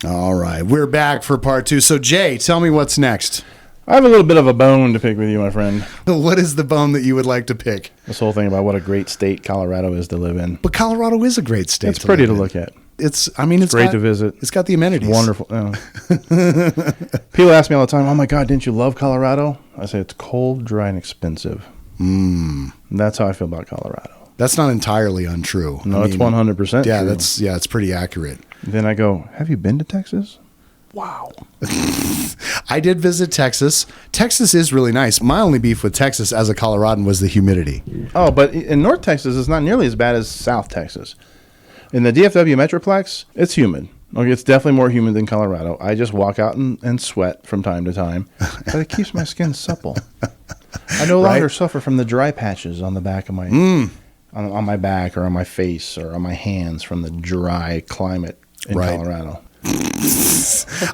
All right. We're back for part 2. So, Jay, tell me what's next. I have a little bit of a bone to pick with you, my friend. What is the bone that you would like to pick? This whole thing about what a great state Colorado is to live in. But Colorado is a great state. It's pretty to look at. It's great to visit. It's got the amenities. Wonderful. Oh. People ask me all the time, oh my God, didn't you love Colorado? I say it's cold, dry, and expensive. That's how I feel about Colorado. That's not entirely untrue. No, it's 100% true. It's pretty accurate. Then I go, have you been to Texas? Wow. I did visit Texas. Texas is really nice. My only beef with Texas as a Coloradan was the humidity. Oh, but in North Texas, it's not nearly as bad as South Texas. In the DFW Metroplex, it's humid. Okay, it's definitely more humid than Colorado. I just walk out and sweat from time to time, but it keeps my skin supple. I no longer suffer from the dry patches on the back of my on my back or on my face or on my hands from the dry climate in Colorado.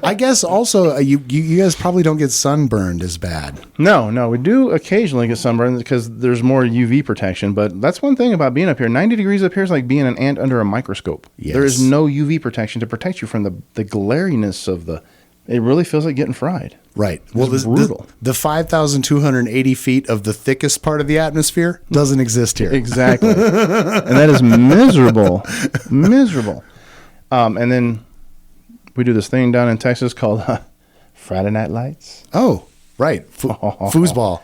I guess also you guys probably don't get sunburned as bad. No, we do occasionally get sunburned because there's more UV protection. But that's one thing about being up here. 90 degrees up here is like being an ant under a microscope. Yes. There is no UV protection to protect you from the glariness of the. It really feels like getting fried. Right. It's brutal. The 5,280 feet of the thickest part of the atmosphere doesn't exist here. Exactly. And that is miserable. Miserable. And then we do this thing down in Texas called Friday Night Lights. Oh, right. Foosball.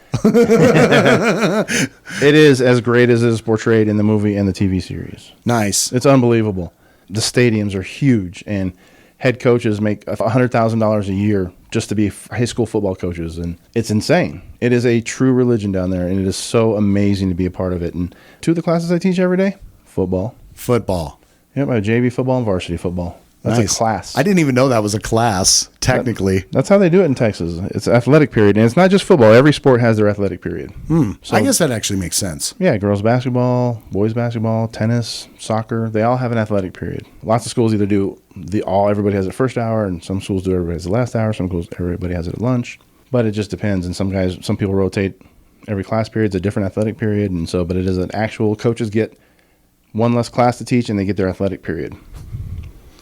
It is as great as it is portrayed in the movie and the TV series. Nice. It's unbelievable. The stadiums are huge, and head coaches make $100,000 a year just to be high school football coaches, and it's insane. It is a true religion down there, and it is so amazing to be a part of it. And 2 of the classes I teach every day, football. Yep, I have JV football and varsity football. That's nice. A class. I didn't even know that was a class, technically. That's how they do it in Texas. It's athletic period, and it's not just football. Every sport has their athletic period. So, I guess that actually makes sense. Yeah, girls basketball, boys basketball, tennis, soccer, they all have an athletic period. Lots of schools either do everybody has it first hour, and some schools do everybody has the last hour, some schools everybody has it at lunch. But it just depends, and some people rotate. Every class period is a different athletic period, and so, but it is an actual, coaches get one less class to teach, and they get their athletic period.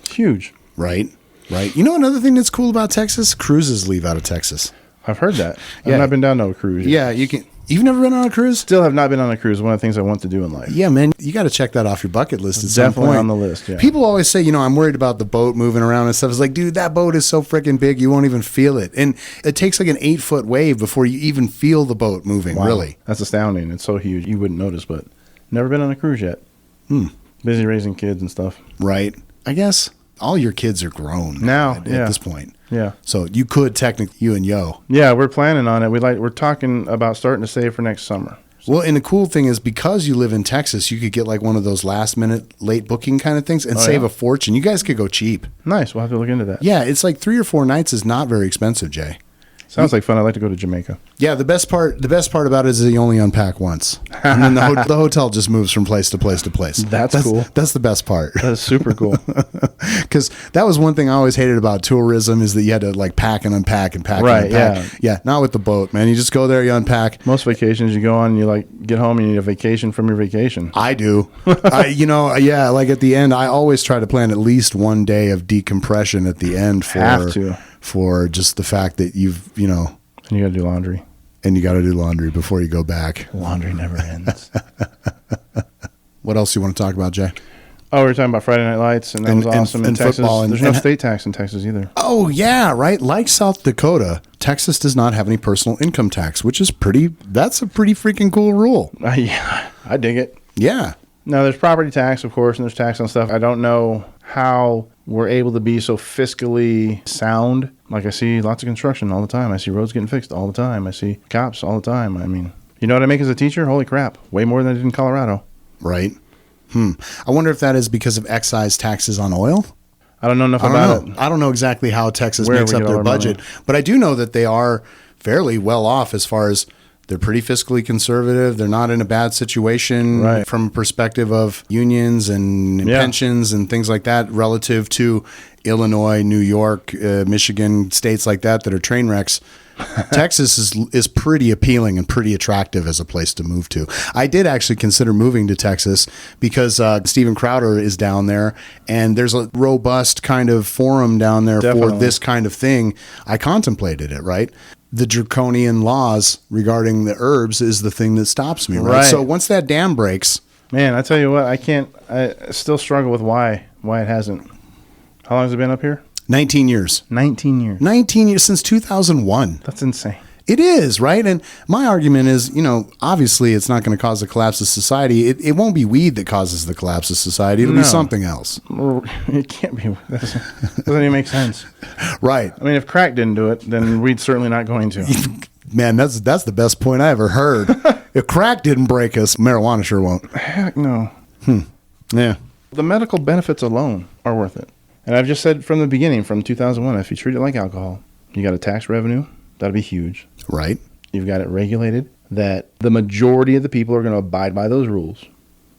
Huge. Right. You know another thing that's cool about Texas? Cruises leave out of Texas. I've heard that. I've not been down to a cruise yet. Yeah, you've never been on a cruise? Still have not been on a cruise. One of the things I want to do in life. Yeah, man, you got to check that off your bucket list at some point. Definitely on the list, yeah. People always say, I'm worried about the boat moving around and stuff. It's like, dude, that boat is so freaking big, you won't even feel it. And it takes like an 8-foot wave before you even feel the boat moving, really. That's astounding. It's so huge. You wouldn't notice, but never been on a cruise yet. Busy raising kids and stuff. Right. I guess all your kids are grown now at this point. Yeah. So you could technically, you and Yo. Yeah, we're planning on it. We're talking about starting to save for next summer. Well, and the cool thing is because you live in Texas, you could get like one of those last minute late booking kind of things and save a fortune. You guys could go cheap. Nice. We'll have to look into that. Yeah, it's like 3 or 4 nights is not very expensive, Jay. Sounds like fun. I'd like to go to Jamaica. Yeah, the best part about it is that you only unpack once, and then the hotel just moves from place to place to place. That's cool. That's the best part. That's super cool. Because that was one thing I always hated about tourism is that you had to like pack and unpack and pack. Right. And unpack. Yeah. Not with the boat, man. You just go there, you unpack. Most vacations you go on, you like get home, and you need a vacation from your vacation. I do. Like at the end, I always try to plan at least one day of decompression at the end for just the fact that you've. And you got to do laundry. And you got to do laundry before you go back. Laundry never ends. What else do you want to talk about, Jay? Oh, we were talking about Friday Night Lights, and that was awesome in Texas. There's no state tax in Texas either. Oh, yeah, right. Like South Dakota, Texas does not have any personal income tax, which is that's a pretty freaking cool rule. Yeah, I dig it. Yeah. Now, there's property tax, of course, and there's tax on stuff. I don't know how we're able to be so fiscally sound. Like I see lots of construction all the time. I see roads getting fixed all the time. I see cops all the time. I mean, you know what I make as a teacher? Holy crap. Way more than I did in Colorado. Right. I wonder if that is because of excise taxes on oil. I don't know enough about it. I don't know exactly how Texas makes up their budget, but I do know that they are fairly well off as far as They're pretty fiscally conservative. They're not in a bad situation Right. from a perspective of unions and pensions and things like that relative to Illinois, New York, Michigan, states like that are train wrecks. Texas is pretty appealing and pretty attractive as a place to move to. I did actually consider moving to Texas because Steven Crowder is down there, and there's a robust kind of forum down there for this kind of thing. I contemplated it, right? The draconian laws regarding the herbs is the thing that stops me, right? So once that dam breaks... Man, I tell you what, I still struggle with why it hasn't. How long has it been up here? 19 years. 19 years. 19 years since 2001. That's insane. It is, right? And my argument is, obviously it's not going to cause the collapse of society. It won't be weed that causes the collapse of society. It'll be something else. It can't be. Doesn't even make sense. Right. I mean, if crack didn't do it, then weed's certainly not going to. Man, that's the best point I ever heard. If crack didn't break us, marijuana sure won't. Heck no. Yeah. The medical benefits alone are worth it. And I've just said from the beginning, from 2001, if you treat it like alcohol, you got a tax revenue, that'll be huge. Right. You've got it regulated, that the majority of the people are going to abide by those rules,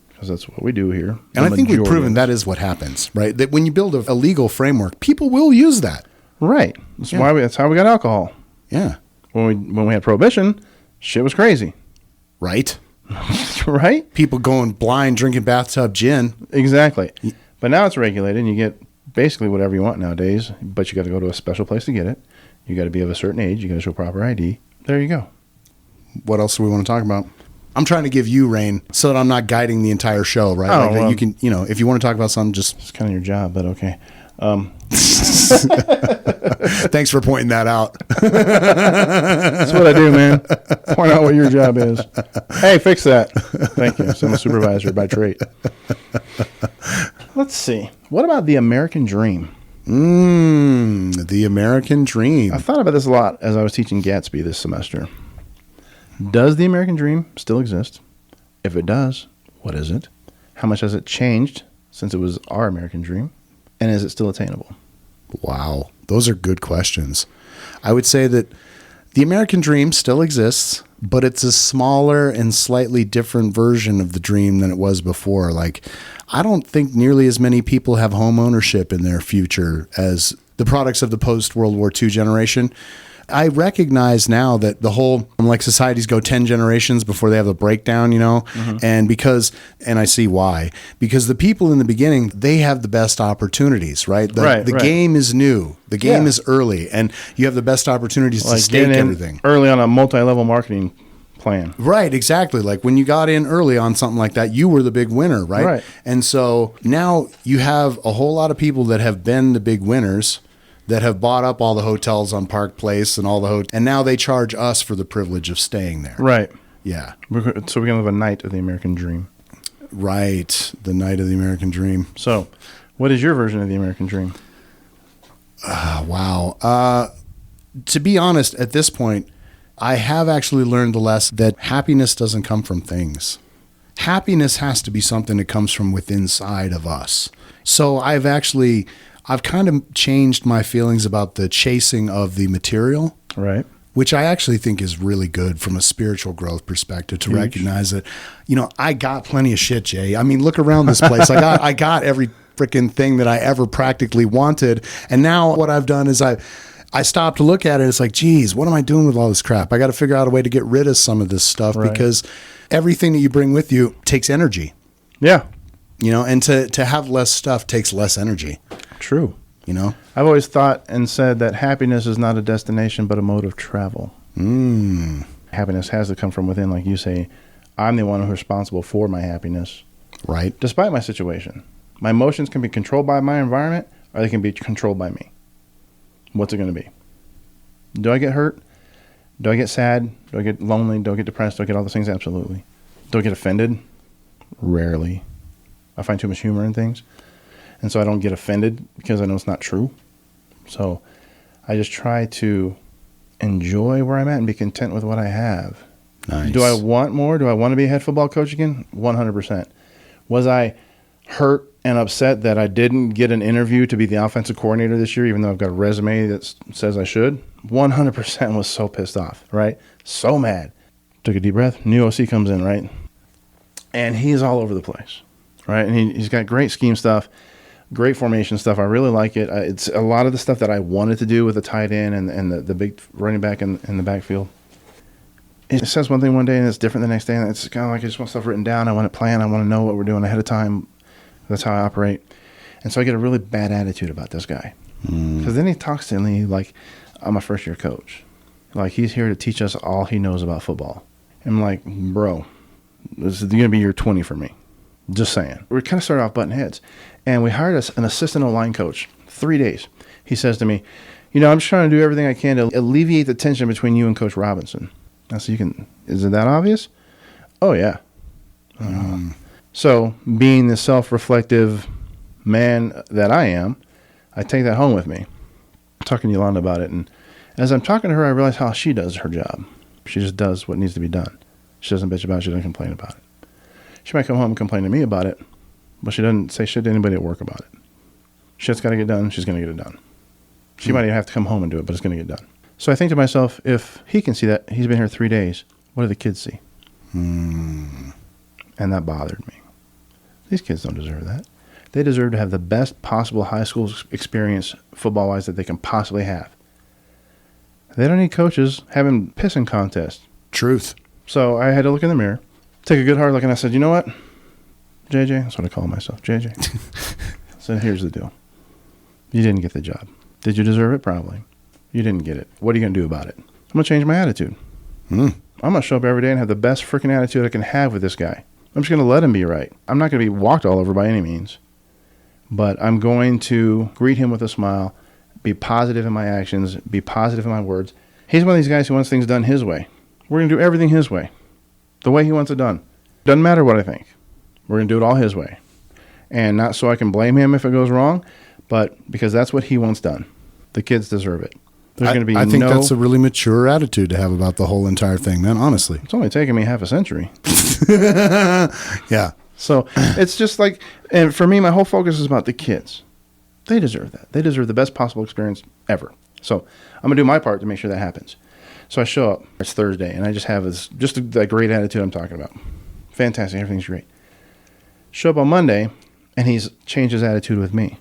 because that's what we do here. And I think we've proven that is what happens, right? That when you build a legal framework, people will use that. Right. That's how we got alcohol. Yeah. When we had prohibition, shit was crazy. Right. Right? People going blind drinking bathtub gin. Exactly. But now it's regulated, and you get basically whatever you want nowadays, but you got to go to a special place to get it. You got to be of a certain age. You got to show proper ID. There you go. What else do we want to talk about? I'm trying to give you reign so that I'm not guiding the entire show, right? Oh, like well, you can, if you want to talk about something, just... It's kind of your job, but okay. Thanks for pointing that out. That's what I do, man. Point out what your job is. Hey, fix that. Thank you. So I'm a supervisor by trade. Let's see. What about the American dream? The American dream. I thought about this a lot as I was teaching Gatsby this semester. Does the American dream still exist? If it does, what is it? How much has it changed since it was our American dream? And is it still attainable? Wow. Those are good questions. I would say that the American dream still exists, but it's a smaller and slightly different version of the dream than it was before. Like, I don't think nearly as many people have home ownership in their future as the products of the post-World War II generation. I recognize now that the whole, societies go 10 generations before they have the breakdown, and I see why. Because the people in the beginning, they have the best opportunities, right? The game is new. The game is early, and you have the best opportunities to stake everything. Early on a multi-level marketing plan. Right, exactly. Like when you got in early on something like that, you were the big winner, right? And so now you have a whole lot of people that have been the big winners that have bought up all the hotels on Park Place and all the and now they charge us for the privilege of staying there. Right. Yeah. So we're going to live a night of the American dream. Right. The night of the American dream. So what is your version of the American dream? Wow. To be honest, at this point, I have actually learned the lesson that happiness doesn't come from things. Happiness has to be something that comes from within inside of us. So I've kind of changed my feelings about the chasing of the material. Right. Which I actually think is really good from a spiritual growth perspective to recognize that, I got plenty of shit, Jay. I mean, look around this place. I got every freaking thing that I ever practically wanted. And now what I've done is I stopped to look at it. It's like, geez, what am I doing with all this crap? I got to figure out a way to get rid of some of this stuff because everything that you bring with you takes energy. Yeah. And to have less stuff takes less energy. True. I've always thought and said that happiness is not a destination, but a mode of travel. Happiness has to come from within. Like you say, I'm the one who's responsible for my happiness. Right. Despite my situation. My emotions can be controlled by my environment, or they can be controlled by me. What's it going to be? Do I get hurt? Do I get sad? Do I get lonely? Do I get depressed? Do I get all those things? Absolutely. Do I get offended? Rarely. I find too much humor in things. And so I don't get offended because I know it's not true. So I just try to enjoy where I'm at and be content with what I have. Nice. Do I want more? Do I want to be a head football coach again? 100%. Was I hurt and upset that I didn't get an interview to be the offensive coordinator this year, even though I've got a resume that says I should? 100% was so pissed off, right? So mad. Took a deep breath. New OC comes in, right? And he's all over the place, right? And he's got great scheme stuff, great formation stuff. I really like it. It's a lot of the stuff that I wanted to do with the tight end and the big running back in the backfield. It says one thing one day and it's different the next day. And it's kind of like I just want stuff written down. I want to plan. I want to know what we're doing ahead of time. That's how I operate. And so I get a really bad attitude about this guy. Because then he talks to me like I'm a first-year coach. Like he's here to teach us all he knows about football. I'm like, bro, this is going to be year 20 for me. Just saying. We kind of started off butting heads. And we hired an assistant O-line coach. 3 days. He says to me, I'm just trying to do everything I can to alleviate the tension between you and Coach Robinson. I said, is it that obvious? Oh, yeah. So being the self-reflective man that I am, I take that home with me. I'm talking to Yolanda about it. And as I'm talking to her, I realize how she does her job. She just does what needs to be done. She doesn't bitch about it. She doesn't complain about it. She might come home and complain to me about it, but she doesn't say shit to anybody at work about it. Shit's got to get done. She's going to get it done. She might even have to come home and do it, but it's going to get done. So I think to myself, if he can see that, he's been here 3 days, what do the kids see? And that bothered me. These kids don't deserve that. They deserve to have the best possible high school experience football-wise that they can possibly have. They don't need coaches having pissing contests. Truth. So I had to look in the mirror, take a good hard look, and I said, you know what? JJ, that's what I call myself, JJ. I said, here's the deal. You didn't get the job. Did you deserve it? Probably. You didn't get it. What are you going to do about it? I'm going to change my attitude. I'm going to show up every day and have the best freaking attitude I can have with this guy. I'm just going to let him be right. I'm not going to be walked all over by any means. But I'm going to greet him with a smile, be positive in my actions, be positive in my words. He's one of these guys who wants things done his way. We're going to do everything his way, the way he wants it done. Doesn't matter what I think. We're going to do it all his way. And not so I can blame him if it goes wrong, but because that's what he wants done. The kids deserve it. There's going to be I think that's a really mature attitude to have about the whole entire thing, man, honestly. It's only taken me half a century. Yeah. So it's just like, and for me, my whole focus is about the kids. They deserve that. They deserve the best possible experience ever. So I'm going to do my part to make sure that happens. So I show up. It's Thursday, and I just have that great attitude I'm talking about. Fantastic. Everything's great. Show up on Monday, and he's changed his attitude with me.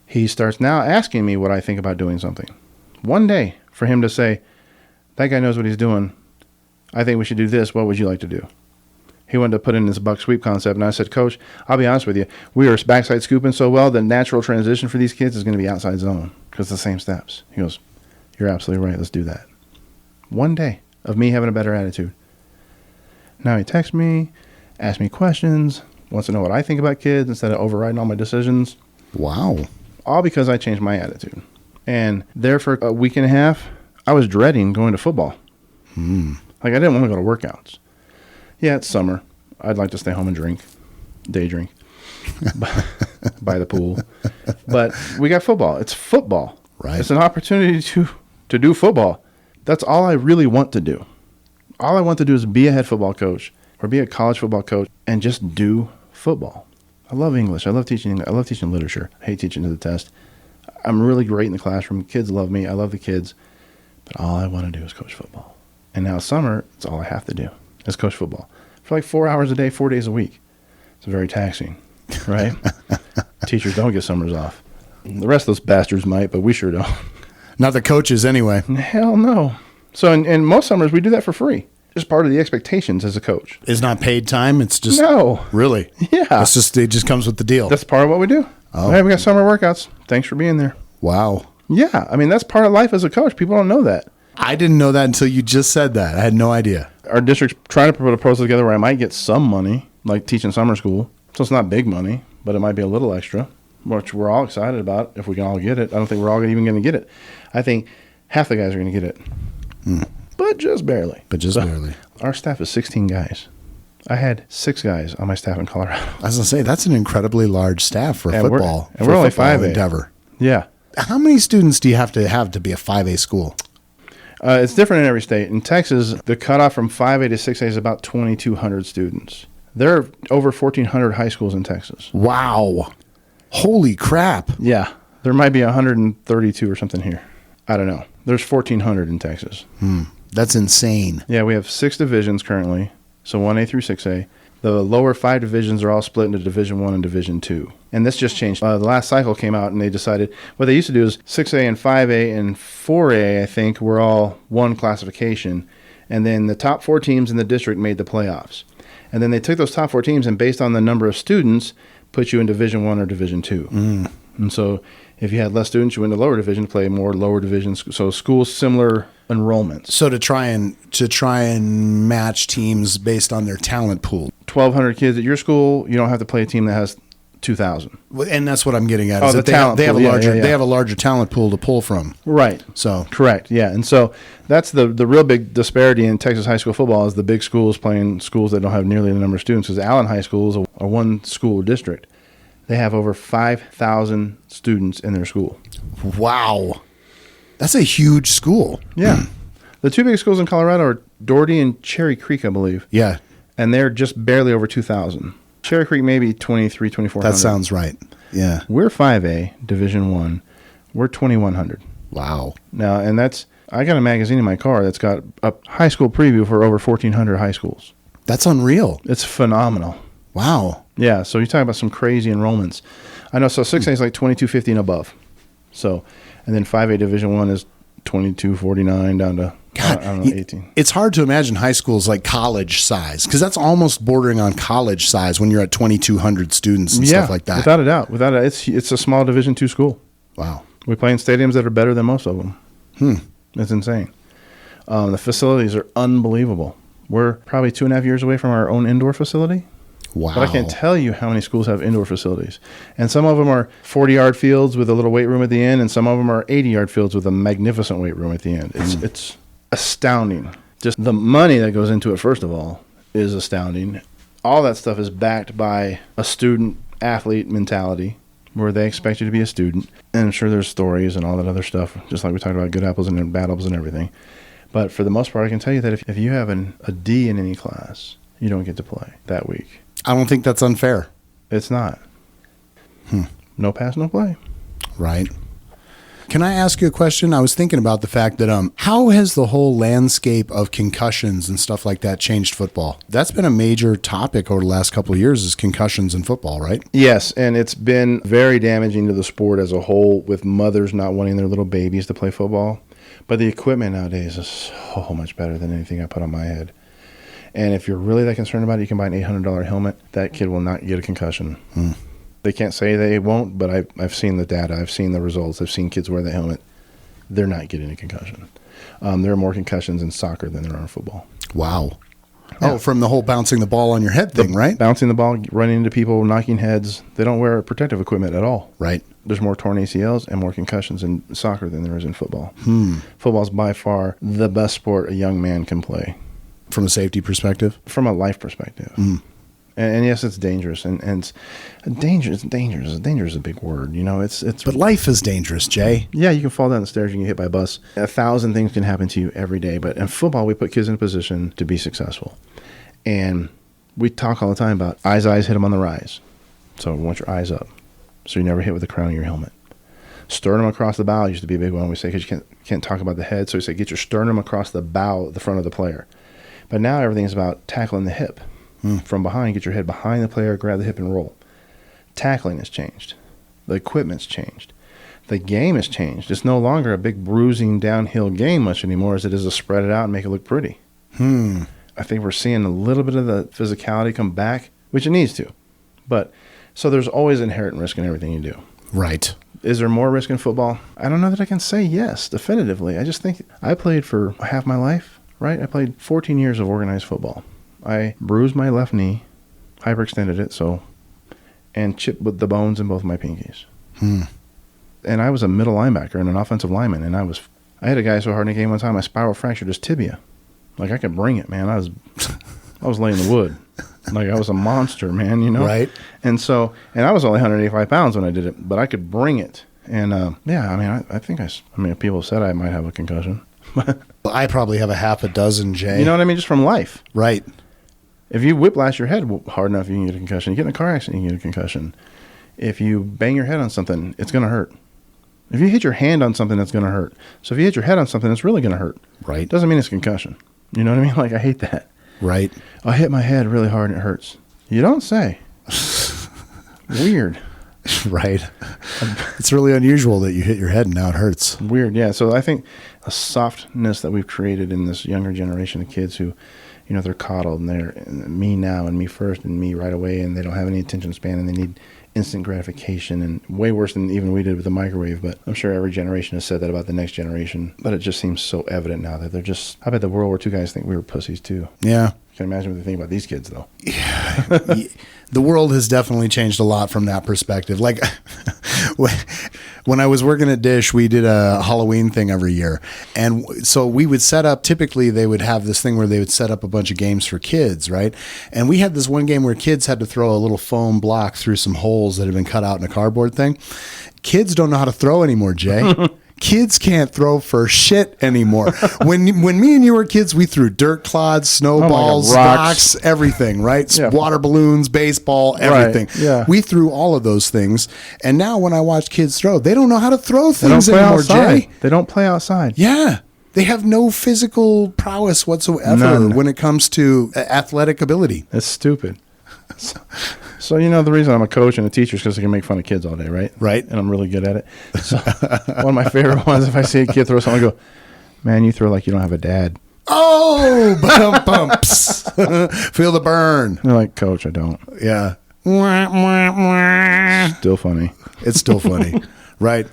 He starts now asking me what I think about doing something. One day for him to say, that guy knows what he's doing. I think we should do this. What would you like to do? He wanted to put in this buck sweep concept, and I said, Coach, I'll be honest with you. We are backside scooping so well, the natural transition for these kids is going to be outside zone because it's the same steps. He goes, you're absolutely right. Let's do that. One day of me having a better attitude. Now he texts me, asks me questions, wants to know what I think about kids instead of overriding all my decisions. Wow. All because I changed my attitude. And there for a week and a half, I was dreading going to football. Like I didn't want to go to workouts. Yeah, it's summer. I'd like to stay home and drink, day drink, by the pool. But we got football. It's football. Right. It's an opportunity to do football. That's all I really want to do. All I want to do is be a head football coach or be a college football coach and just do football. I love English. I love teaching literature. I hate teaching to the test. I'm really great in the classroom. Kids love me. I love the kids. But all I want to do is coach football. And now summer, it's all I have to do is coach football. For like 4 hours a day, 4 days a week. It's very taxing, right? Teachers don't get summers off. The rest of those bastards might, but we sure don't. Not the coaches anyway. Hell no. So in most summers, we do that for free. Just part of the expectations as a coach. It's not paid time? It's just... No. Really? Yeah. It just comes with the deal. That's part of what we do. Oh. Hey, we got summer workouts. Thanks for being there. Wow. Yeah. I mean, that's part of life as a coach. People don't know that. I didn't know that until you just said that. I had no idea. Our district's trying to put a process together where I might get some money, like teaching summer school. So it's not big money, but it might be a little extra, which we're all excited about if we can all get it. I don't think we're all even going to get it. I think half the guys are going to get it. But just barely. Barely. Our staff is 16 guys. I had 6 guys on my staff in Colorado. I was going to say, that's an incredibly large staff for football. We're only 5A. Endeavor. Yeah. How many students do you have to be a 5A school? It's different in every state. In Texas, the cutoff from 5A to 6A is about 2,200 students. There are over 1,400 high schools in Texas. Wow. Holy crap. Yeah. There might be 132 or something here. I don't know. There's 1,400 in Texas. That's insane. Yeah, we have 6 divisions currently, so 1A through 6A. The lower 5 divisions are all split into Division 1 and Division 2. And this just changed. The last cycle came out, and they decided what they used to do is 6A and 5A and 4A, I think, were all one classification. And then the top 4 teams in the district made the playoffs. And then they took those top 4 teams, and based on the number of students, put you in Division 1 or Division 2. And so if you had less students, you went to lower division to play more lower divisions. So schools similar enrollments. So to try and match teams based on their talent pool. 1,200 kids at your school, you don't have to play a team that has 2,000. And that's what I'm getting at. Oh, Is the that talent they have pool. a larger Yeah. they have a larger talent pool to pull from. Right. So Correct. Yeah. And so that's the real big disparity in Texas high school football is the big schools playing schools that don't have nearly the number of students. Because Allen High School is a one school district. They have over 5,000 students in their school. wow, that's a huge school. Yeah. The 2 biggest schools in Colorado are Doherty and Cherry Creek, I believe. Yeah, And they're just barely over 2,000. Cherry Creek maybe 23, 2,400. that sounds right. Yeah. We're 5A, Division 1. We're 2,100. Wow. Now, and I got a magazine in my car that's got a high school preview for over 1,400 high schools. That's unreal. It's phenomenal. Wow. Yeah, so you're talking about some crazy enrollments. I know, so 6A is like 2,250 and above. So, and then 5A Division 1 is 2,249 down to, God, I don't know, 18. It's hard to imagine high schools like college size because that's almost bordering on college size when you're at 2,200 students and stuff like that. Without a doubt. Without a, it's a small Division 2 school. Wow. We play in stadiums that are better than most of them. It's insane. The facilities are unbelievable. We're probably 2.5 years away from our own indoor facility. Wow. But I can't tell you how many schools have indoor facilities. And some of them are 40-yard fields with a little weight room at the end, and some of them are 80-yard fields with a magnificent weight room at the end. It's astounding. Just the money that goes into it, first of all, is astounding. All that stuff is backed by a student-athlete mentality where they expect you to be a student. And I'm sure there's stories and all that other stuff, just like we talked about good apples and bad apples and everything. But for the most part, I can tell you that if you have a D in any class, you don't get to play that week. I don't think that's unfair. It's not. No pass, no play. Right. Can I ask you a question? I was thinking about the fact that how has the whole landscape of concussions and stuff like that changed football? That's been a major topic over the last couple of years is concussions in football, right? Yes, and it's been very damaging to the sport as a whole with mothers not wanting their little babies to play football. But the equipment nowadays is so much better than anything I put on my head. And if you're really that concerned about it, you can buy an $800 helmet. That kid will not get a concussion. They can't say they won't, but I've seen the data. I've seen the results. I've seen kids wear the helmet. They're not getting a concussion. There are more concussions in soccer than there are in football. Wow. Yeah. Oh, from the whole bouncing the ball on your head thing, right? Bouncing the ball, running into people, knocking heads. They don't wear protective equipment at all. Right. There's more torn ACLs and more concussions in soccer than there is in football. Football's by far the best sport a young man can play. From a safety perspective? From a life perspective. And yes, it's dangerous. And it's dangerous. Dangerous is a big word. You know, it's. But life is dangerous, Jay. Yeah, you can fall down the stairs, you can get hit by a bus. 1,000 things can happen to you every day. But in football, we put kids in a position to be successful. And we talk all the time about eyes, hit them on the rise. So we want your eyes up. So you never hit with the crown of your helmet. Sternum across the bow used to be a big one. We say, because you can't talk about the head. So we say, get your sternum across the bow, the front of the player. But now everything's about tackling the hip. From behind, get your head behind the player, grab the hip and roll. Tackling has changed. The equipment's changed. The game has changed. It's no longer a big bruising downhill game much anymore as it is to spread it out and make it look pretty. I think we're seeing a little bit of the physicality come back, which it needs to. But so there's always inherent risk in everything you do. Right. Is there more risk in football? I don't know that I can say yes, definitively. I just think I played for half my life, right? I played 14 years of organized football. I bruised my left knee, hyperextended it, and chipped with the bones in both my pinkies. And I was a middle linebacker and an offensive lineman, and I had a guy so hard in a game one time I spiral fractured his tibia. Like I could bring it, man. I was laying the wood. Like I was a monster, man, you know? Right. And I was only 185 pounds when I did it, but I could bring it. And yeah, I mean, I think people said I might have a concussion. I probably have a half a dozen, Jay. You know what I mean? Just from life. Right. If you whiplash your head hard enough, you can get a concussion. You get in a car accident, you can get a concussion. If you bang your head on something, it's going to hurt. If you hit your hand on something, that's going to hurt. So if you hit your head on something, it's really going to hurt. Right. Doesn't mean it's concussion. You know what I mean? Like, I hate that. Right. I hit my head really hard and it hurts. You don't say. Weird. Right. It's really unusual that you hit your head and now it hurts. Weird, yeah. So I think a softness that we've created in this younger generation of kids who, you know, they're coddled and they're me now and me first and me right away, and they don't have any attention span and they need instant gratification, and way worse than even we did with the microwave. But I'm sure every generation has said that about the next generation. But it just seems so evident now that they're just, I bet the World War II guys think we were pussies too. Yeah. I can imagine what they think about these kids though. Yeah. The world has definitely changed a lot from that perspective. Like when I was working at Dish, we did a Halloween thing every year. And so we would set up, typically they would have this thing where they would set up a bunch of games for kids, right? And we had this one game where kids had to throw a little foam block through some holes that had been cut out in a cardboard thing. Kids don't know how to throw anymore, Jay. Kids can't throw for shit anymore. When me and you were kids, we threw dirt clods, snowballs, rocks, everything, right? Yeah. Water balloons, baseball, everything. Right. Yeah. We threw all of those things. And now when I watch kids throw, they don't know how to throw things anymore, Jay. They don't play outside. Yeah. They have no physical prowess whatsoever when it comes to athletic ability. It's stupid. So, you know, the reason I'm a coach and a teacher is because I can make fun of kids all day, right? Right. And I'm really good at it. So one of my favorite ones, if I see a kid throw something, I go, man, you throw like you don't have a dad. Oh, bumps. Feel the burn. They're like, Coach, I don't. Yeah. Still funny. It's still funny. Right.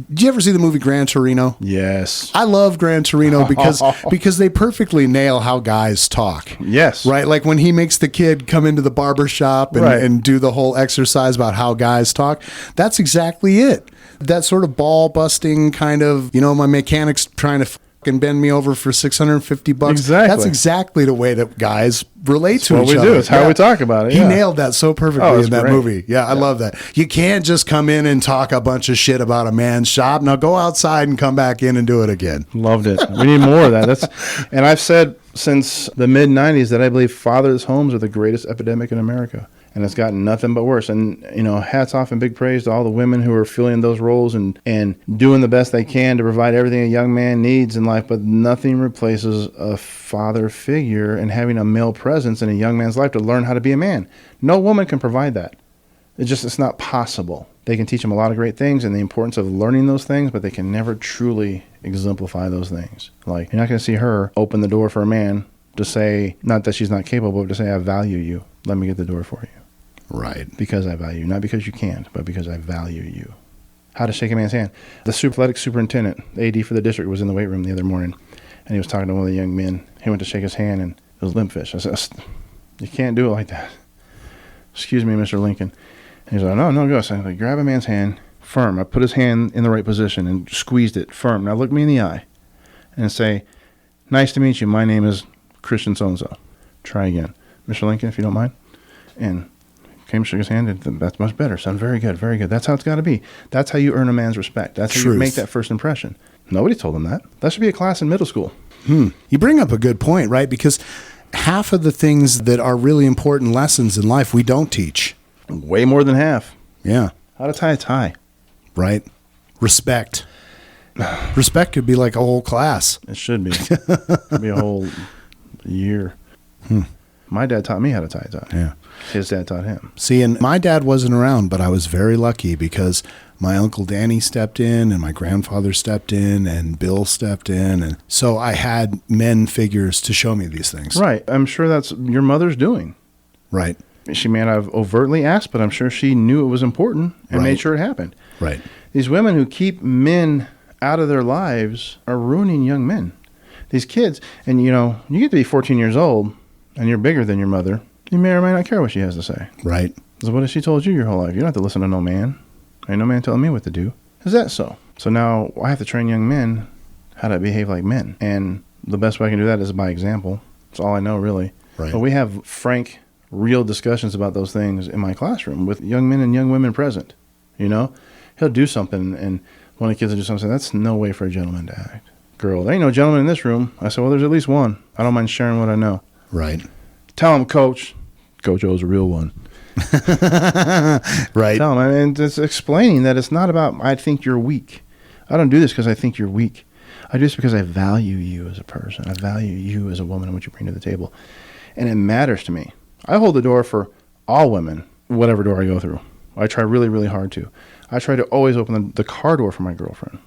Did you ever see the movie Gran Torino? Yes. I love Gran Torino because they perfectly nail how guys talk. Yes. Right? Like when he makes the kid come into the barber shop and do the whole exercise about how guys talk. That's exactly it. That sort of ball busting kind of, you know, my mechanic's trying to fucking bend me over for $650. Exactly. That's exactly the way that guys relate to each other. What we do. It's how we talk about it. He nailed that so perfectly in that movie. Yeah, I love that. You can't just come in and talk a bunch of shit about a man's shop. Now go outside and come back in and do it again. Loved it. We need more of that. And I've said since the mid-'90s that I believe fathers' homes are the greatest epidemic in America. And it's gotten nothing but worse. And, you know, hats off and big praise to all the women who are filling those roles and doing the best they can to provide everything a young man needs in life. But nothing replaces a father figure and having a male presence in a young man's life to learn how to be a man. No woman can provide that. It's not possible. They can teach them a lot of great things and the importance of learning those things, but they can never truly exemplify those things. Like, you're not going to see her open the door for a man to say, not that she's not capable, but to say, I value you. Let me get the door for you. Right. Because I value you. Not because you can't, but because I value you. How to shake a man's hand. The athletic superintendent, AD for the district, was in the weight room the other morning, and he was talking to one of the young men. He went to shake his hand, and it was limp fish. I said, you can't do it like that. Excuse me, Mr. Lincoln. And he's like, no, go. So I like, grab a man's hand, firm. I put his hand in the right position and squeezed it firm. Now look me in the eye and say, nice to meet you. My name is Christian so-and-so. Try again. Mr. Lincoln, if you don't mind. And came, shook his hand, and that's much better, son. Very good, very good. That's how it's got to be. That's how you earn a man's respect. That's how you make that first impression. Nobody told him that. That should be a class in middle school. You bring up a good point, right? Because half of the things that are really important lessons in life we don't teach. Way more than half. Yeah. How to tie a tie. Right. Respect. Respect could be like a whole class. It should be. It could be a whole year. My dad taught me how to tie a tie. Yeah. His dad taught him. See, and my dad wasn't around, but I was very lucky because my Uncle Danny stepped in and my grandfather stepped in and Bill stepped in. And so I had men figures to show me these things. Right. I'm sure that's your mother's doing. Right. She may not have overtly asked, but I'm sure she knew it was important and made sure it happened. Right. These women who keep men out of their lives are ruining young men. These kids, and you know, you get to be 14 years old and you're bigger than your mother. You may or may not care what she has to say. Right. So what has she told you your whole life? You don't have to listen to no man. Ain't no man telling me what to do. Is that so? So now I have to train young men how to behave like men. And the best way I can do that is by example. That's all I know, really. Right. But we have frank, real discussions about those things in my classroom with young men and young women present. You know? He'll do something, and one of the kids will do something, that's no way for a gentleman to act. Girl, there ain't no gentleman in this room. I said, well, there's at least one. I don't mind sharing what I know. Right. Tell him, Coach. Coach O's a real one. Right. Tell them, and it's explaining that it's not about, I think you're weak. I don't do this because I think you're weak. I do this because I value you as a person. I value you as a woman and what you bring to the table. And it matters to me. I hold the door for all women, whatever door I go through. I try really, really hard to. I try to always open the car door for my girlfriend,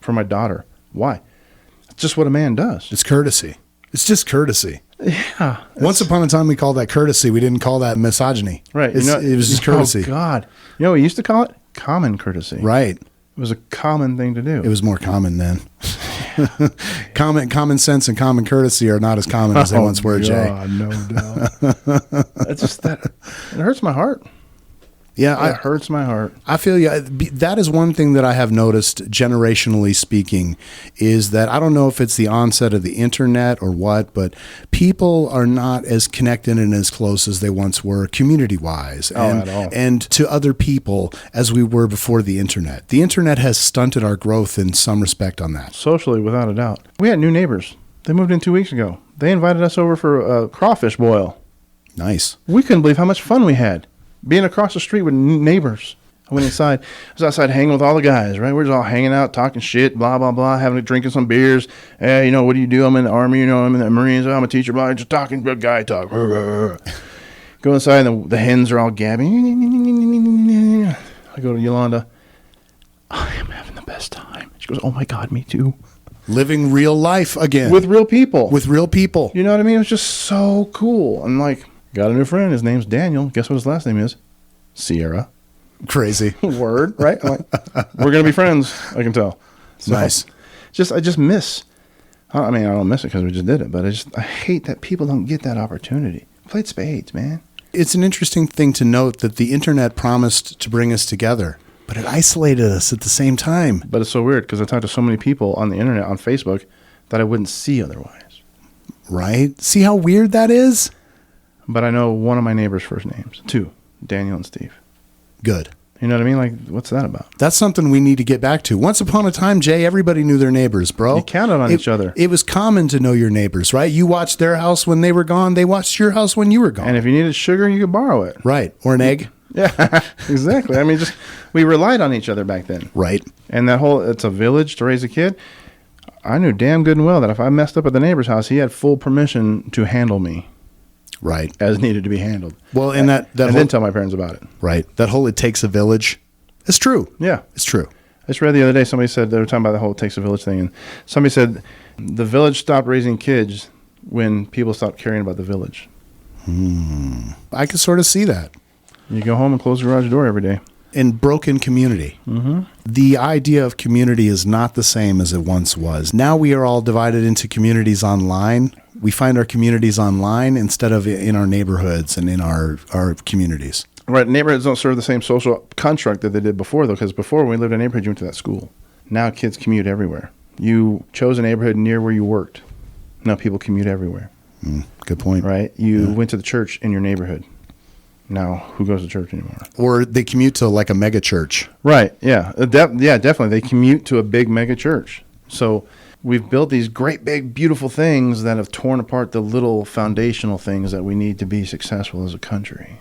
for my daughter. Why? It's just what a man does. It's courtesy. It's just courtesy. Yeah. Once upon a time, we called that courtesy. We didn't call that misogyny. Right. It was just courtesy. Oh, God. You know what we used to call it? Common courtesy. Right. It was a common thing to do. It was more common then. Common sense and common courtesy are not as common as they once were, Jay. No doubt. It's just that it hurts my heart. Yeah, It hurts my heart. I feel you. That is one thing that I have noticed, generationally speaking, is that I don't know if it's the onset of the internet or what, but people are not as connected and as close as they once were, community-wise, At all. and to other people as we were before the internet. The internet has stunted our growth in some respect on that. Socially, without a doubt. We had new neighbors. They moved in 2 weeks ago. They invited us over for a crawfish boil. Nice. We couldn't believe how much fun we had being across the street with neighbors. I went inside. I was outside hanging with all the guys, right? We're just all hanging out, talking shit, blah, blah, blah, drinking some beers. Hey, you know, what do you do? I'm in the Army, you know, I'm in the Marines, I'm a teacher, blah, just talking, good guy talk. Go inside, and the hens are all gabbing. I go to Yolanda. I am having the best time. She goes, oh, my God, me too. Living real life again. With real people. With real people. You know what I mean? It was just so cool. I'm like, got a new friend. His name's Daniel. Guess what his last name is? Sierra. Crazy. Word, right? I'm like, we're going to be friends, I can tell. So, Nice. I just miss. I mean, I don't miss it because we just did it, but I hate that people don't get that opportunity. Played spades, man. It's an interesting thing to note that the internet promised to bring us together, but it isolated us at the same time. But it's so weird because I talk to so many people on the internet, on Facebook, that I wouldn't see otherwise. Right? See how weird that is? But I know one of my neighbors' first names. 2, Daniel and Steve. Good. You know what I mean? Like, what's that about? That's something we need to get back to. Once upon a time, Jay, everybody knew their neighbors, bro. You counted on each other. It was common to know your neighbors, right? You watched their house when they were gone. They watched your house when you were gone. And if you needed sugar, you could borrow it. Right. Or an egg. Yeah, exactly. I mean, we relied on each other back then. Right. And it's a village to raise a kid. I knew damn good and well that if I messed up at the neighbor's house, he had full permission to handle me. Right. As needed to be handled. Well, and then tell my parents about it. Right. That whole it takes a village. It's true. Yeah. It's true. I just read the other day, somebody said, they were talking about the whole it takes a village thing, and somebody said the village stopped raising kids when people stopped caring about the village. I can sort of see that. You go home and close the garage door every day. In broken community. Mm-hmm. The idea of community is not the same as it once was. Now we are all divided into communities online. We find our communities online instead of in our neighborhoods and in our communities. Right. Neighborhoods don't serve the same social construct that they did before, though, because before when we lived in a neighborhood, you went to that school. Now kids commute everywhere. You chose a neighborhood near where you worked. Now people commute everywhere. Good point. Right. You went to the church in your neighborhood. Now, who goes to church anymore? Or they commute to like a mega church. Right, yeah. Definitely. They commute to a big mega church. So we've built these great, big, beautiful things that have torn apart the little foundational things that we need to be successful as a country,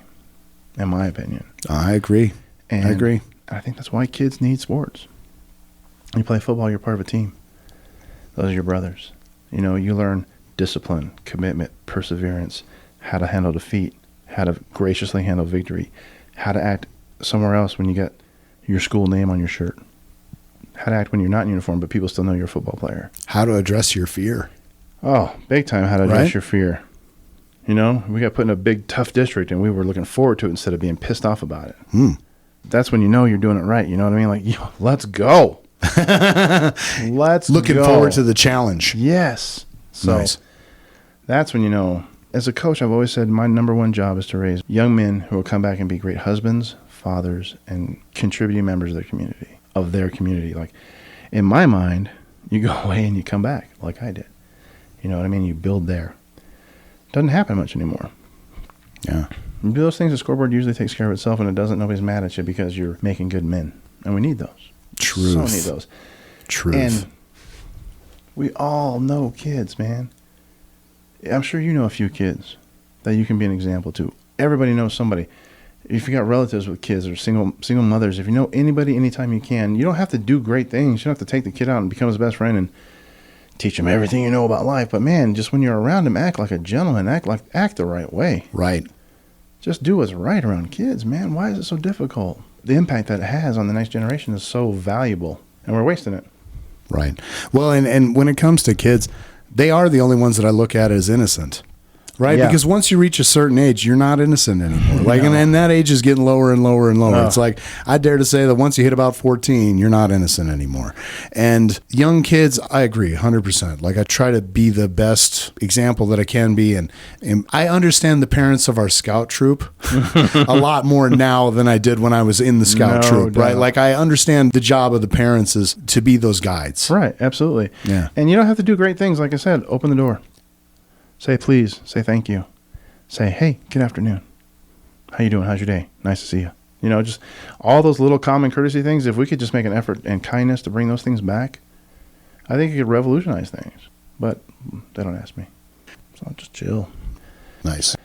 in my opinion. I agree. And I agree. I think that's why kids need sports. You play football, you're part of a team. Those are your brothers. You know, you learn discipline, commitment, perseverance, how to handle defeat, how to graciously handle victory, how to act somewhere else when you get your school name on your shirt, how to act when you're not in uniform but people still know you're a football player. How to address your fear. Oh, big time how to address Right? your fear. You know, we got put in a big, tough district and we were looking forward to it instead of being pissed off about it. That's when you know you're doing it right. You know what I mean? Like, yo, let's go. Looking forward to the challenge. Yes. So Nice. that's when you know. As a coach, I've always said my number one job is to raise young men who will come back and be great husbands, fathers, and contributing members of their community. Like, in my mind, you go away and you come back like I did. You know what I mean? You build there. Doesn't happen much anymore. Yeah. You do those things, the scoreboard usually takes care of itself, and it doesn't. Nobody's mad at you because you're making good men. And we need those. Truth. So need those. Truth. And we all know kids, man. I'm sure you know a few kids that you can be an example to. Everybody knows somebody. if you got relatives with kids or single mothers, if you know anybody, anytime you can, you don't have to do great things. You don't have to take the kid out and become his best friend and teach him everything you know about life. But man, just when you're around him, act like a gentleman, act the right way. Right. Just do what's right around kids, man. Why is it so difficult? The impact that it has on the next generation is so valuable, and we're wasting it. Right. Well, and when it comes to kids, they are the only ones that I look at as innocent. Right? Yeah. Because once you reach a certain age, you're not innocent anymore. Like, No. and that age is getting lower and lower and lower. Oh. It's like, I dare to say that once you hit about 14, you're not innocent anymore. And young kids, I agree 100%. Like, I try to be the best example that I can be. And I understand the parents of our scout troop a lot more now than I did when I was in the scout troop, right? doubt. Like, I understand the job of the parents is to be those guides. Right, absolutely. Yeah. And you don't have to do great things. Like I said, open the door. Say please. Say thank you. Say, hey, good afternoon. How you doing? How's your day? Nice to see you. You know, just all those little common courtesy things. If we could just make an effort and kindness to bring those things back, I think it could revolutionize things. But they don't ask me. So I'll just chill. Nice.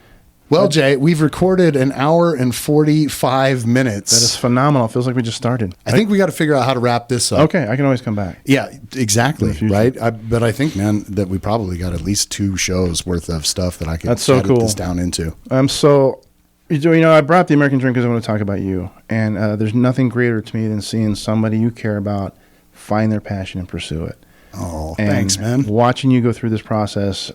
Well, Jay, we've recorded an hour and 45 minutes. That is phenomenal. Feels like we just started. I think we got to figure out how to wrap this up. Okay, I can always come back. Yeah, exactly. In the future. Right. But I think, man, that we probably got at least 2 shows worth of stuff that I can That's so edit cool. this down into. So, you know, I brought up the American Dream because I want to talk about you. And there's nothing greater to me than seeing somebody you care about find their passion and pursue it. Oh, And thanks, man. Watching you go through this process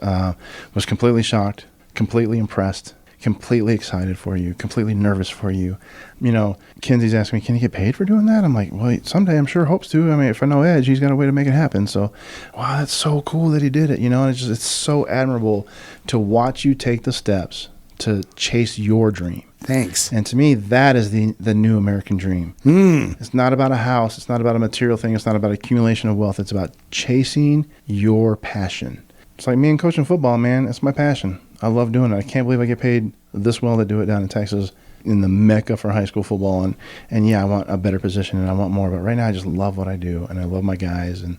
was completely shocked, completely impressed, completely excited for you, completely nervous for you. You know, Kenzie's asking me, can you get paid for doing that? I'm like, well, someday I'm sure hopes to. I mean, if I know Edge, he's got a way to make it happen. So, wow, that's so cool that he did it. You know, and it's so admirable to watch you take the steps to chase your dream. Thanks. And to me, that is the new American dream. It's not about a house. It's not about a material thing. It's not about accumulation of wealth. It's about chasing your passion. It's like me and coaching football, man. It's my passion. I love doing it. I can't believe I get paid this well to do it down in Texas, in the mecca for high school football. And yeah, I want a better position and I want more. But right now, I just love what I do, and I love my guys. And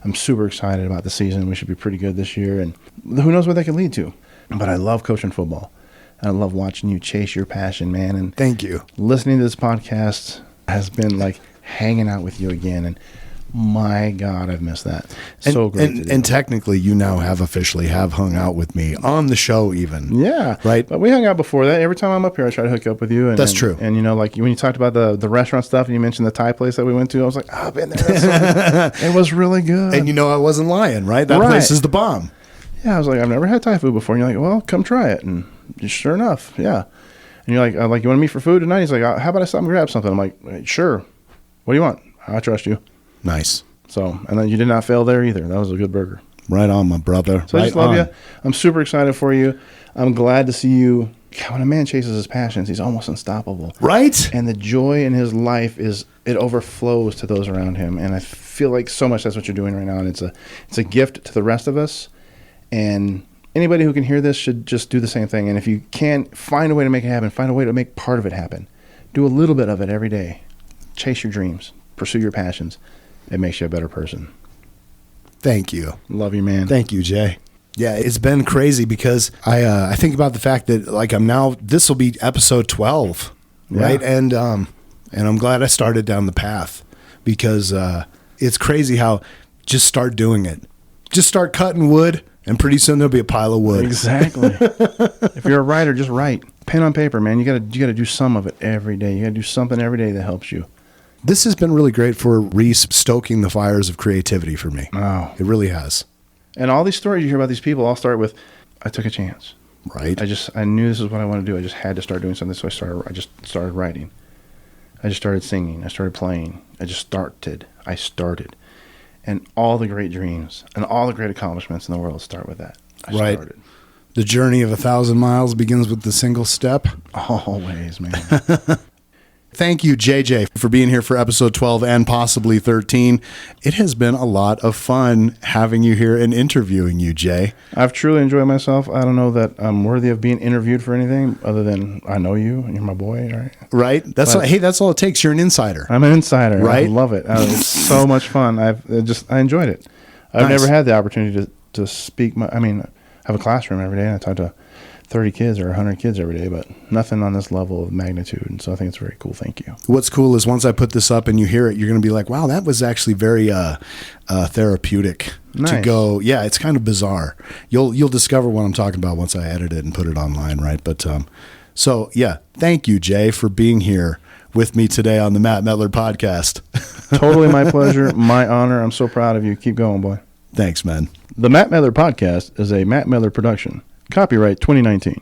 I'm super excited about the season. We should be pretty good this year. And who knows what that could lead to. But I love coaching football. I love watching you chase your passion, man. And Thank you. listening to this podcast has been like hanging out with you again. And my God, I've missed that. So great. to do. And technically, you now have officially hung out with me on the show even. Yeah. Right? But we hung out before that. Every time I'm up here, I try to hook up with you. And, That's true. And, you know, like when you talked about the restaurant stuff and you mentioned the Thai place that we went to, I was like, oh, I've been there. That's so good. It was really good. And you know I wasn't lying, right? That Right. place is the bomb. Yeah, I was like, I've never had Thai food before. And you're like, well, come try it. And sure enough, yeah. And you're like, you want to meet for food tonight? He's like, how about I stop and grab something? I'm like, sure. What do you want? I trust you. Nice. So, and then you did not fail there either. That was a good burger. Right on, my brother. So I right just love on. you. I'm super excited for you. I'm glad to see you. God, when a man chases his passions, he's almost unstoppable. Right? And the joy in his life it overflows to those around him. And I feel like so much that's what you're doing right now. And it's a gift to the rest of us. And anybody who can hear this should just do the same thing. And if you can't, find a way to make it happen. Find a way to make part of it happen. Do a little bit of it every day. Chase your dreams. Pursue your passions. It makes you a better person. Thank you. Love you, man. Thank you, Jay. Yeah, it's been crazy because I think about the fact that like this will be episode 12, Yeah. right? And I'm glad I started down the path because it's crazy how just start doing it. Just start cutting wood and pretty soon there'll be a pile of wood. Exactly. If you're a writer, just write. Pen on paper, man. You gotta do some of it every day. You gotta do something every day that helps you. This has been really great for stoking the fires of creativity for me. Oh. It really has. And all these stories you hear about these people all start with, I took a chance. Right? I knew this is what I wanted to do. I just had to start doing something. So I just started writing. I just started singing. I started playing. I started. And all the great dreams and all the great accomplishments in the world start with that. I started. The journey of 1,000 miles begins with the single step. Always, man. Thank you, JJ, for being here for episode 12 and possibly 13. It has been a lot of fun having you here and interviewing you, Jay. I've truly enjoyed myself. I don't know that I'm worthy of being interviewed for anything other than I know you and you're my boy, right? Right? That's all it takes. You're an insider. I'm an insider. Right? I love it. It's so much fun. I enjoyed it. I've Nice. never had the opportunity to speak. I have a classroom every day and I talk to 30 kids or 100 kids every day, but nothing on this level of magnitude. And so I think it's very cool. Thank you. What's cool is once I put this up and you hear it, you're going to be like, wow, that was actually very therapeutic to go. Yeah, it's kind of bizarre. You'll discover what I'm talking about once I edit it and put it online, right? But so, yeah, thank you, Jay, for being here with me today on the Matt Mettler Podcast. Totally my pleasure, my honor. I'm so proud of you. Keep going, boy. Thanks, man. The Matt Mettler Podcast is a Matt Mettler production. Copyright 2019.